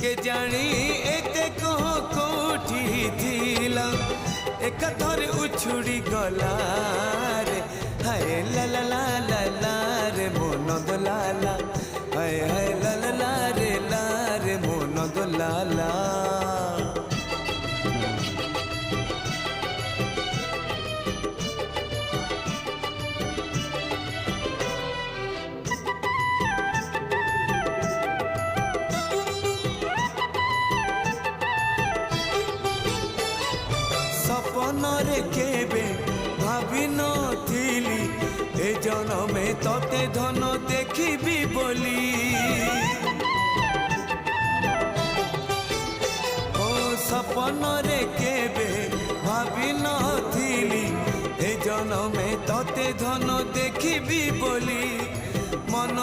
के जानी एते कह कोठी थिला एक थर उछुड़ी गला रे हाय ला ला ला ला ला रे मोन दो लाला हाय हाय ला ला ला रे मोन दो लाला। सपन रे केबे भाभी नथिली ए जनमे तते धन देखिबी बोली ओ सपन रे केबे भाभी नथिली ए जनमे तते धन देखिबी बोली मन